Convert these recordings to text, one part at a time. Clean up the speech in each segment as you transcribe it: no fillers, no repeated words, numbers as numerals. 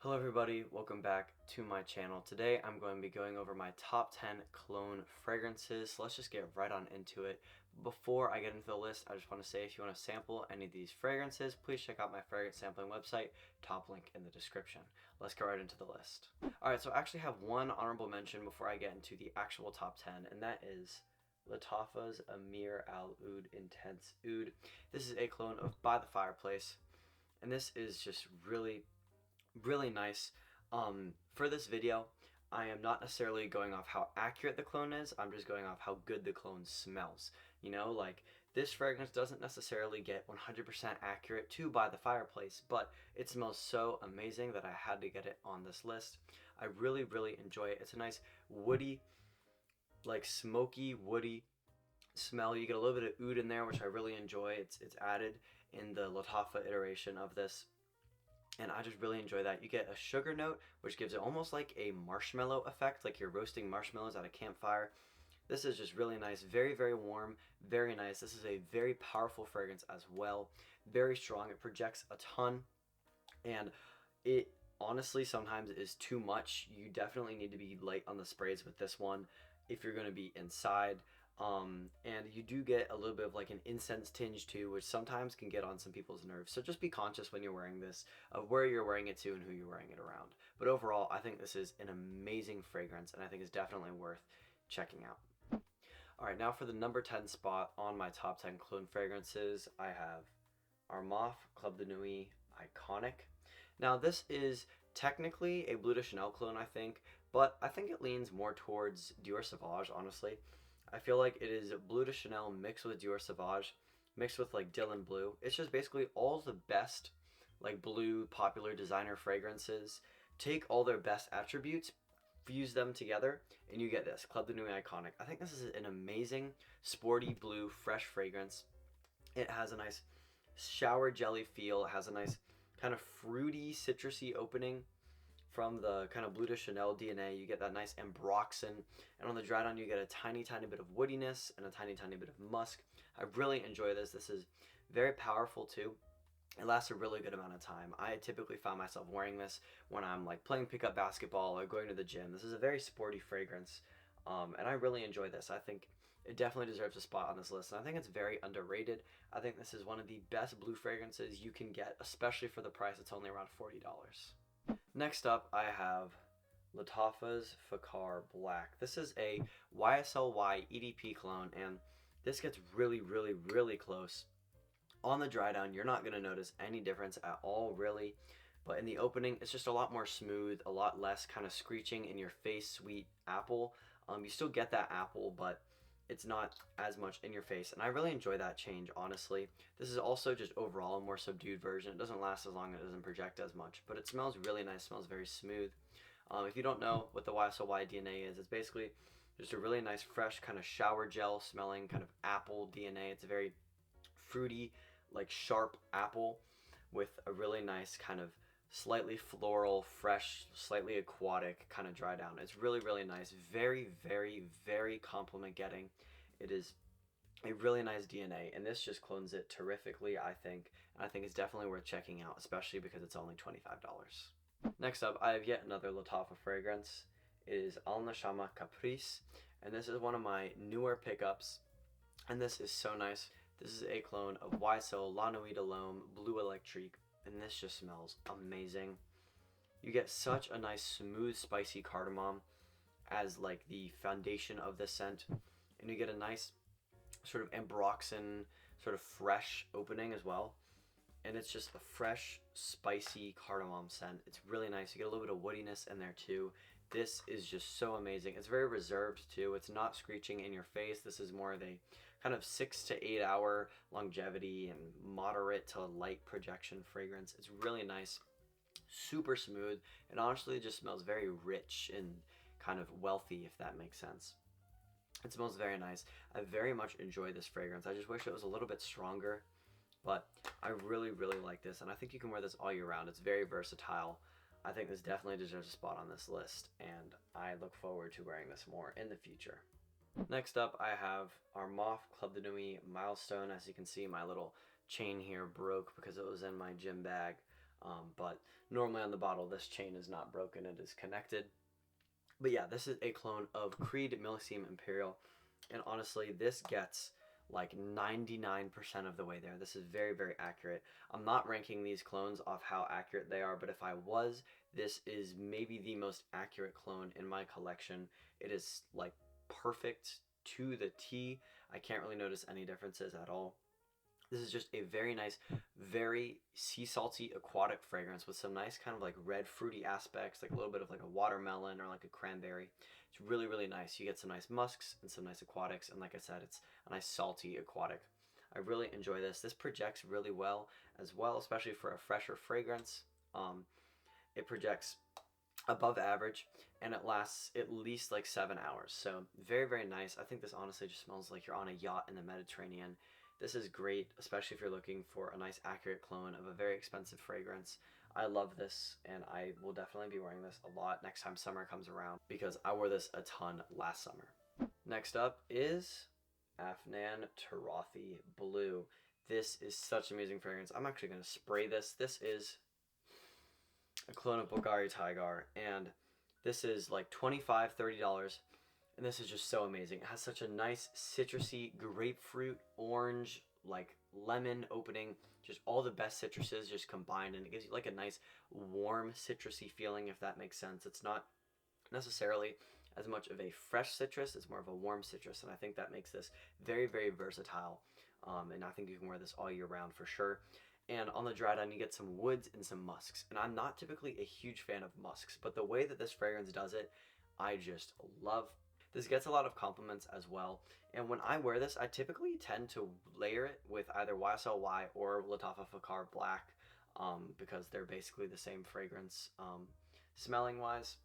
Hello everybody, welcome back to my channel. Today I'm going to be going over my top 10 cologne fragrances, so let's just get right on into it. Before I get into the list, I just want to say if you want to sample any of these fragrances, please check out my fragrance sampling website, top link in the description. Let's get right into the list. Alright, so I actually have one honorable mention before I get into the actual top 10, and that is Lattafa's Ameer Al Oud Intense Oud. This is a cologne of By the Fireplace, and this is just really nice. For this video, I am not necessarily going off how accurate the cologne is, I'm just going off how good the cologne smells. You know, like this fragrance doesn't necessarily get 100% accurate to By the Fireplace, but it smells so amazing that I had to get it on this list. I really enjoy it. It's a nice woody, like smoky, woody smell. You get a little bit of oud in there, which I really enjoy. It's added in the Lattafa iteration of this, and I just really enjoy that. You get a sugar note, which gives it almost like a marshmallow effect, like you're roasting marshmallows at a campfire. This is just really nice, very warm, very nice. This is a very powerful fragrance as well, very strong. It projects a ton, and it honestly sometimes is too much. You definitely need to be light on the sprays with this one if you're going to be inside. And you do get a little bit of like an incense tinge too, which sometimes can get on some people's nerves. So just be conscious when you're wearing this of where you're wearing it to and who you're wearing it around. But overall, I think this is an amazing fragrance, and I think it's definitely worth checking out. Alright, now for the number 10 spot on my top 10 cologne fragrances, I have Armaf Club de Nuit Iconic. Now this is technically a Bleu de Chanel cologne, I think, but I think it leans more towards Dior Sauvage, honestly. I feel like it is Bleu de Chanel mixed with Dior Sauvage, mixed with like Dylan Blue. It's just basically all the best like blue popular designer fragrances. Take all their best attributes, fuse them together, and you get this Club de Nuit Iconic. I think this is an amazing sporty blue fresh fragrance. It has a nice shower jelly feel. It has a nice kind of fruity citrusy opening from the kind of Bleu de Chanel DNA. You get that nice ambroxan, and on the dry down you get a tiny bit of woodiness and a tiny bit of musk. I really enjoy this. This is very powerful too. It lasts a really good amount of time. I typically find myself wearing this when I'm like playing pickup basketball or going to the gym. This is a very sporty fragrance, and I really enjoy this. I think it definitely deserves a spot on this list, and I think it's very underrated. I think this is one of the best blue fragrances you can get, especially for the price. It's only around $40. Next up, I have Lattafa's Fakhar Black. This is a YSLY EDP cologne, and this gets really close. On the dry down, you're not going to notice any difference at all, really. But in the opening, it's just a lot more smooth, a lot less kind of screeching in your face, sweet apple. You still get that apple, but it's not as much in your face, and I really enjoy that change, honestly. This is also just overall a more subdued version. It doesn't last as long, it doesn't project as much, but it smells really nice, smells very smooth. If you don't know what the YSLY DNA is, it's basically just a really nice fresh kind of shower gel smelling kind of apple DNA. It's a very fruity, like sharp apple with a really nice kind of slightly floral, fresh, slightly aquatic kind of dry down. It's really nice. Very compliment getting. It is a really nice DNA, and this just clones it terrifically, I think. And I think it's definitely worth checking out, especially because it's only $25. Next up, I have yet another Lattafa fragrance. It is Al Nashama Caprice, and this is one of my newer pickups, and this is so nice. This is a clone of YSL La Nuit de l'Homme Blue Electrique, and this just smells amazing. You get such a nice smooth spicy cardamom as like the foundation of the scent, and you get a nice sort of ambroxan sort of fresh opening as well, and it's just a fresh spicy cardamom scent. It's really nice. You get a little bit of woodiness in there too. This is just so amazing. It's very reserved too. It's not screeching in your face. This is more of a kind of 6 to 8 hour longevity and moderate to light projection fragrance. It's really nice, super smooth, and honestly it just smells very rich and kind of wealthy, if that makes sense. It smells very nice. I very much enjoy this fragrance. I just wish it was a little bit stronger, but I really like this, and I think you can wear this all year round. It's very versatile. I think this definitely deserves a spot on this list, and I look forward to wearing this more in the future. Next up, I have Armaf Club de Nuit Milestone. As you can see, my little chain here broke because it was in my gym bag. But normally on the bottle, this chain is not broken, it is connected. But yeah, this is a clone of Creed Millésime Imperial, and honestly, this gets like 99% of the way there. This is very, very accurate. I'm not ranking these clones off how accurate they are, but if I was, this is maybe the most accurate clone in my collection. It is like perfect to the T. I can't really notice any differences at all. This is just a very nice, very sea salty aquatic fragrance with some nice kind of like red fruity aspects, like a little bit of like a watermelon or like a cranberry. It's really, really nice. You get some nice musks and some nice aquatics, and like I said, it's a nice salty aquatic. I really enjoy this. This projects really well as well, especially for a fresher fragrance. It projects above average, and it lasts at least like 7 hours. So very, very nice. I think this honestly just smells like you're on a yacht in the Mediterranean. This is great, especially if you're looking for a nice accurate clone of a very expensive fragrance. I love this, and I will definitely be wearing this a lot next time summer comes around because I wore this a ton last summer. Next up is Afnan Turathi Blue. This is such an amazing fragrance. I'm actually going to spray this. This is a clone of Bulgari Tiger, and this is like $25, $30. And this is just so amazing. It has such a nice citrusy, grapefruit, orange, like lemon opening. Just all the best citruses just combined, and it gives you like a nice warm citrusy feeling, if that makes sense. It's not necessarily as much of a fresh citrus, it's more of a warm citrus, and I think that makes this very, very versatile. And I think you can wear this all year round for sure. And on the dry down, you get some woods and some musks. And I'm not typically a huge fan of musks, but the way that this fragrance does it, I just love. This gets a lot of compliments as well, and when I wear this, I typically tend to layer it with either YSLY or Lattafa Fakhar Black, because they're basically the same fragrance, smelling wise.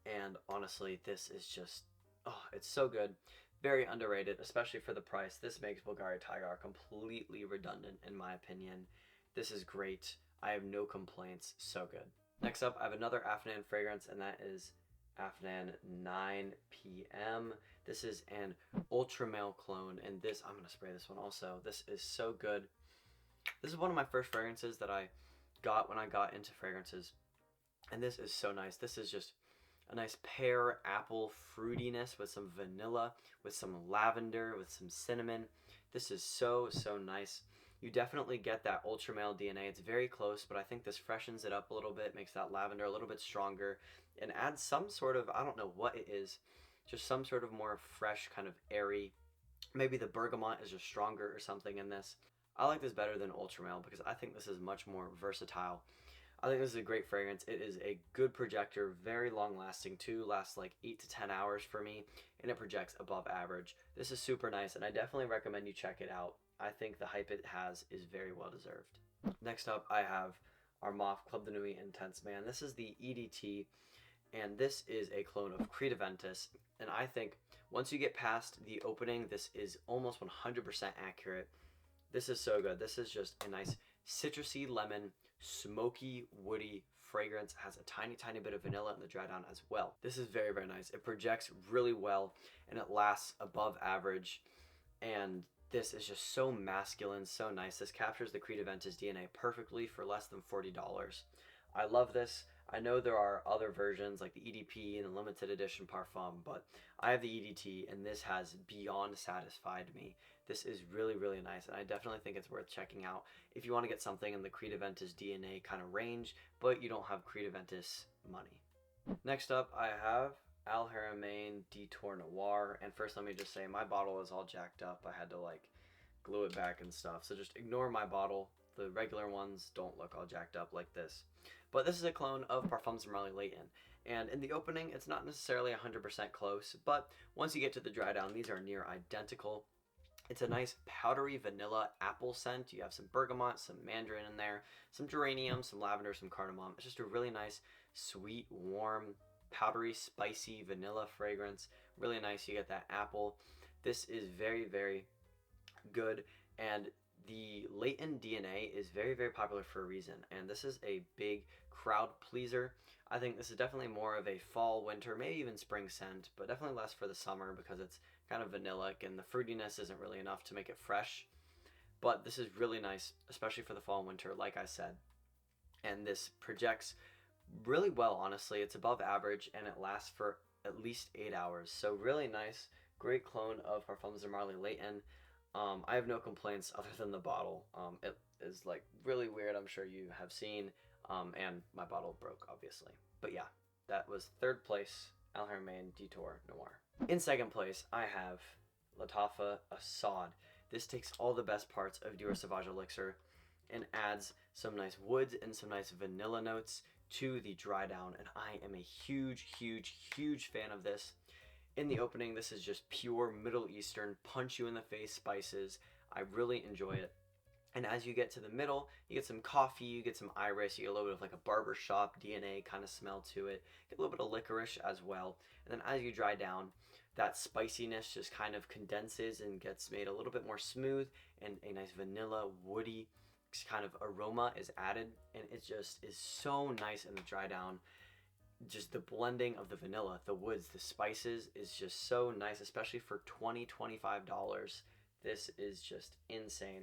And honestly, this is just, oh, it's so good. Very underrated, especially for the price. This makes Bulgari Tiger completely redundant, in my opinion. This is great. I have no complaints. So good. Next up, I have another Afnan fragrance, and that is Afnan 9 p.m. This is an ultra male clone, and this, I'm going to spray this one also. This is so good. This is one of my first fragrances that I got when I got into fragrances, and this is so nice. This is just a nice pear apple fruitiness with some vanilla, with some lavender, with some cinnamon. This is so, so nice. You definitely get that ultra male DNA. It's very close, but I think this freshens it up a little bit, makes that lavender a little bit stronger, and adds some sort of, I don't know what it is, just some sort of more fresh, kind of airy. Maybe the bergamot is just stronger or something in this. I like this better than ultra male because I think this is much more versatile. I think this is a great fragrance. It is a good projector, very long lasting too, lasts like 8 to 10 hours for me, and it projects above average. This is super nice, and I definitely recommend you check it out. I think the hype it has is very well deserved. Next up, I have Armaf Club de Nuit Intense Man. This is the EDT, and this is a clone of Creed Aventus, and I think once you get past the opening, this is almost 100% accurate. This is so good. This is just a nice citrusy lemon, smoky, woody fragrance. It has a tiny, tiny bit of vanilla in the dry down as well. This is very, very nice. It projects really well, and it lasts above average, and this is just so masculine, so nice. This captures the Creed Aventus DNA perfectly for less than $40. I love this. I know there are other versions like the EDP and the limited edition Parfum, but I have the EDT, and this has beyond satisfied me. This is really, really nice, and I definitely think it's worth checking out if you want to get something in the Creed Aventus DNA kind of range, but you don't have Creed Aventus money. Next up, I have Al Haramain Detour Noir, and first let me just say my bottle is all jacked up. I had to like glue it back and stuff, so just ignore my bottle. The regular ones don't look all jacked up like this. But this is a clone of Parfums Marley Layton, and in the opening it's not necessarily 100% close, but once you get to the dry down, these are near identical. It's a nice powdery vanilla apple scent. You have some bergamot, some mandarin in there, some geranium, some lavender, some cardamom. It's just a really nice, sweet, warm, powdery, spicy vanilla fragrance. Really nice. You get that apple. This is very, very good, and the latent DNA is very, very popular for a reason, and this is a big crowd pleaser. I think this is definitely more of a fall, winter, maybe even spring scent, but definitely less for the summer because it's kind of vanillic and the fruitiness isn't really enough to make it fresh. But this is really nice, especially for the fall and winter, like I said. and this projects really well, honestly. It's above average and it lasts for at least 8 hours. So really nice, great clone of Parfums de Marly Layton. I have no complaints other than the bottle. It is like really weird, I'm sure you have seen, and my bottle broke, obviously. But yeah, that was third place, Haramain Detour Noir. In second place, I have Lattafa Asad. This takes all the best parts of Dior Sauvage Elixir and adds some nice woods and some nice vanilla notes to the dry down, and I am a huge, huge, huge fan of this. In the opening, this is just pure Middle Eastern, punch you in the face spices. I really enjoy it. And as you get to the middle, you get some coffee, you get some iris, you get a little bit of like a barbershop DNA kind of smell to it, get a little bit of licorice as well. And then as you dry down, that spiciness just kind of condenses and gets made a little bit more smooth, and a nice vanilla, woody kind of aroma is added, and it just is so nice in the dry down. Just the blending of the vanilla, the woods, the spices is just so nice, especially for $25. This is just insane.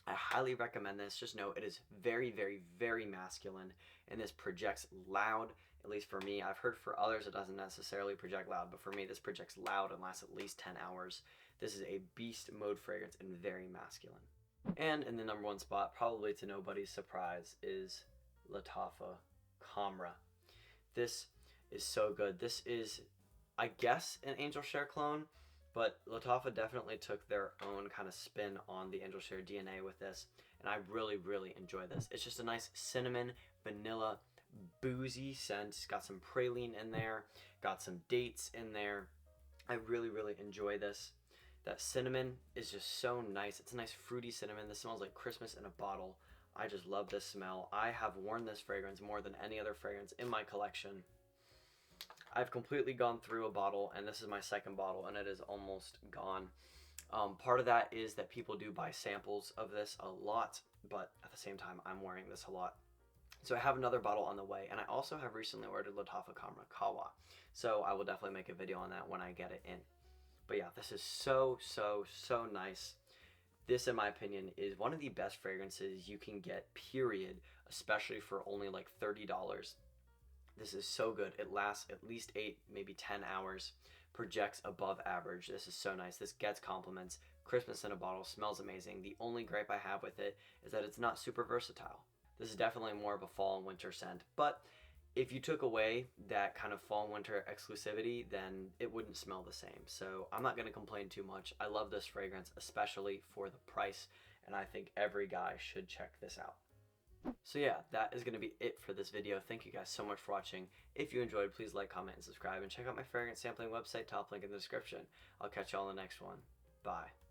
I highly recommend this. Just know it is very, very, very masculine, and this projects loud, at least for me. I've heard for others it doesn't necessarily project loud, but for me this projects loud and lasts at least 10 hours. This is a beast mode fragrance and very masculine. And in the number one spot, probably to nobody's surprise, is Lattafa Khamrah. This is so good. This is, I guess, an Angel Share clone, but Lattafa definitely took their own kind of spin on the Angel Share DNA with this, and I really, really enjoy this. It's just a nice cinnamon, vanilla, boozy scent. It's got some praline in there, got some dates in there. I really, really enjoy this. That cinnamon is just so nice. It's a nice fruity cinnamon. This smells like Christmas in a bottle. I just love this smell. I have worn this fragrance more than any other fragrance in my collection. I've completely gone through a bottle, and this is my second bottle, and it is almost gone. Part of that is that people do buy samples of this a lot, but at the same time, I'm wearing this a lot. So I have another bottle on the way, and I also have recently ordered Lattafa Khamrah Kawa. So I will definitely make a video on that when I get it in. But yeah, this is so, so, so nice. This, in my opinion, is one of the best fragrances you can get, period, especially for only like $30. This is so good. It lasts at least 8, maybe 10 hours, projects above average. This is so nice. This gets compliments. Christmas in a bottle, smells amazing. The only gripe I have with it is that it's not super versatile. This is definitely more of a fall and winter scent, but if you took away that kind of fall and winter exclusivity, then it wouldn't smell the same. So I'm not going to complain too much. I love this fragrance, especially for the price, and I think every guy should check this out. So yeah, that is going to be it for this video. Thank you guys so much for watching. If you enjoyed, please like, comment, and subscribe, and check out my fragrance sampling website, top link in the description. I'll catch y'all in the next one. Bye.